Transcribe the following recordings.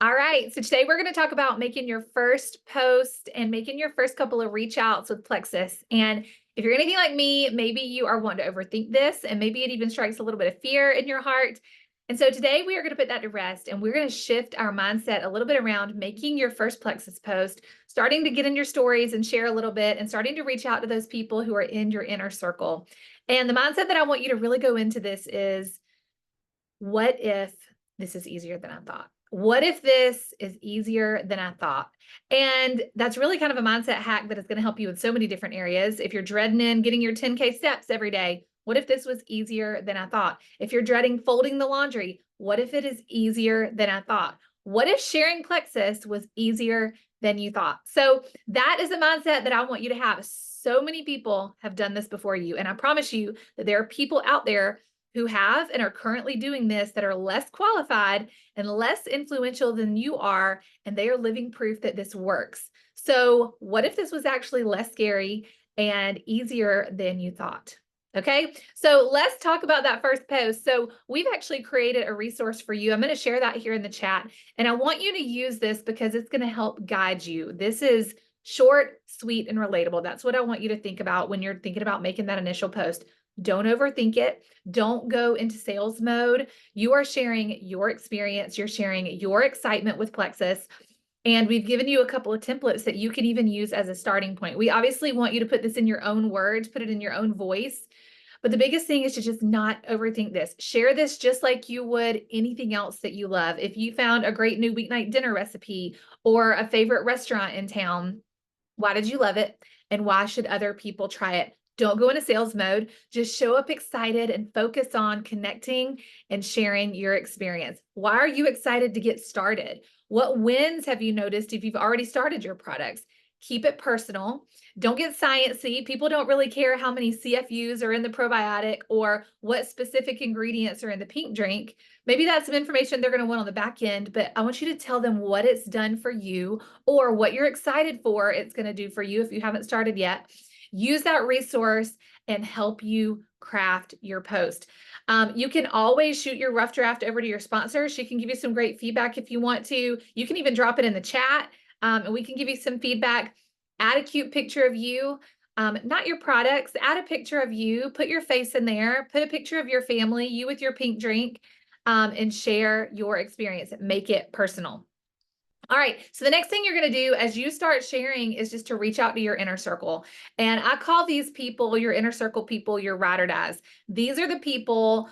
All right. So today we're going to talk about making your first post and making your first couple of reach outs with Plexus. And if you're anything like me, maybe you are wanting to overthink this and maybe it even strikes a little bit of fear in your heart. And so today we are going to put that to rest and we're going to shift our mindset a little bit around making your first Plexus post, starting to get in your stories and share a little bit and starting to reach out to those people who are in your inner circle. And the mindset that I want you to really go into this is, what if this is easier than I thought? What if this is easier than I thought? And that's really kind of a mindset hack that is going to help you in so many different areas. If you're dreading in getting your 10K steps every day, what if this was easier than I thought? If you're dreading folding the laundry, what if it is easier than I thought? What if sharing Plexus was easier than you thought? So that is a mindset that I want you to have. So many people have done this before you. And I promise you that there are people out there who have and are currently doing this that are less qualified and less influential than you are, and they are living proof that this works. So what if this was actually less scary and easier than you thought? Okay, so let's talk about that first post. So we've actually created a resource for you. I'm going to share that here in the chat, and I want you to use this because it's going to help guide you. This is short, sweet, and relatable. That's what I want you to think about when you're thinking about making that initial post. Don't overthink it. Don't go into sales mode. You are sharing your experience. You're sharing your excitement with Plexus. And we've given you a couple of templates that you can even use as a starting point. We obviously want you to put this in your own words, put it in your own voice. But the biggest thing is to just not overthink this. Share this just like you would anything else that you love. If you found a great new weeknight dinner recipe or a favorite restaurant in town, why did you love it? And why should other people try it? Don't go into sales mode. Just show up excited and focus on connecting and sharing your experience. Why are you excited to get started? What wins have you noticed if you've already started your products? Keep it personal. Don't get sciencey. People don't really care how many CFUs are in the probiotic or what specific ingredients are in the pink drink. Maybe that's some information they're going to want on the back end, but I want you to tell them what it's done for you or what you're excited for it's going to do for you if you haven't started yet. Use that resource and help you craft your post. You can always shoot your rough draft over to your sponsor. She can give you some great feedback if you want to. You can even drop it in the chat, and we can give you some feedback. Add a cute picture of you, not your products. Add a picture of you. Put your face in there. Put a picture of your family, you with your pink drink, and share your experience. Make it personal. All right, so the next thing you're going to do as you start sharing is just to reach out to your inner circle. And I call these people, your inner circle people, your ride or dies. These are the people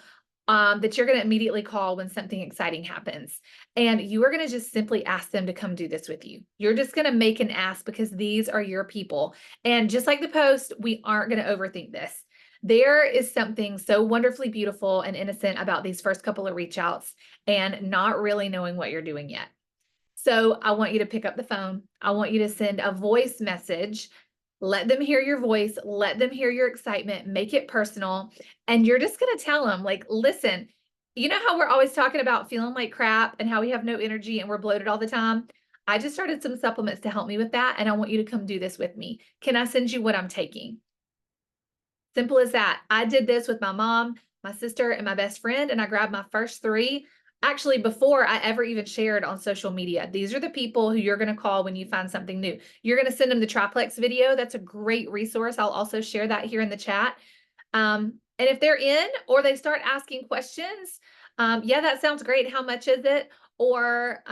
that you're going to immediately call when something exciting happens. And you are going to just simply ask them to come do this with you. You're just going to make an ask because these are your people. And just like the post, we aren't going to overthink this. There is something so wonderfully beautiful and innocent about these first couple of reach outs and not really knowing what you're doing yet. So I want you to pick up the phone. I want you to send a voice message. Let them hear your voice. Let them hear your excitement. Make it personal. And you're just going to tell them, like, listen, you know how we're always talking about feeling like crap and how we have no energy and we're bloated all the time? I just started some supplements to help me with that. And I want you to come do this with me. Can I send you what I'm taking? Simple as that. I did this with my mom, my sister, and my best friend, and I grabbed my first three actually before I ever even shared on social media. These are the people who you're going to call when you find something new. You're going to send them the triplex video. That's a great resource. I'll also share that here in the chat. And if they're in or they start asking questions, yeah, that sounds great. How much is it? Or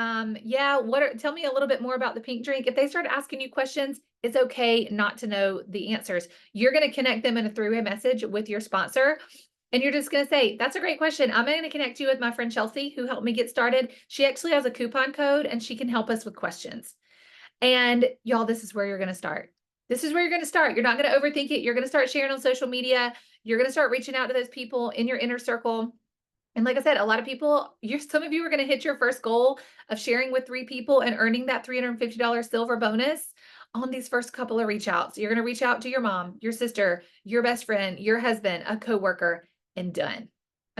yeah, tell me a little bit more about the pink drink. If they start asking you questions, it's okay not to know the answers. You're going to connect them in a three-way message with your sponsor. And you're just going to say, that's a great question. I'm going to connect you with my friend Chelsea, who helped me get started. She actually has a coupon code and she can help us with questions. And y'all, this is where you're going to start. This is where you're going to start. You're not going to overthink it. You're going to start sharing on social media. You're going to start reaching out to those people in your inner circle. And like I said, a lot of people, some of you are going to hit your first goal of sharing with 3 people and earning that $350 silver bonus on these first couple of reach outs. You're going to reach out to your mom, your sister, your best friend, your husband, a coworker, and done.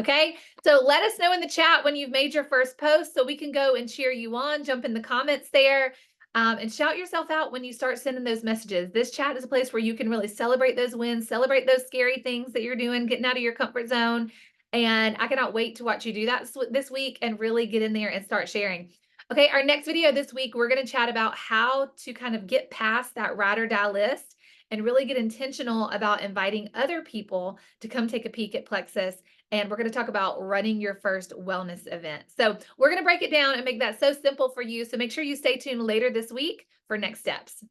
Okay, so let us know in the chat when you've made your first post so we can go and cheer you on. Jump in the comments there and shout yourself out when you start sending those messages. This chat is a place where you can really celebrate those wins, celebrate those scary things that you're doing, getting out of your comfort zone. And I cannot wait to watch you do that this week and really get in there and start sharing. Okay, our next video this week, we're going to chat about how to kind of get past that ride or die list and really get intentional about inviting other people to come take a peek at Plexus. And we're going to talk about running your first wellness event. So, we're going to break it down and make that so simple for you. So, make sure you stay tuned later this week for next steps.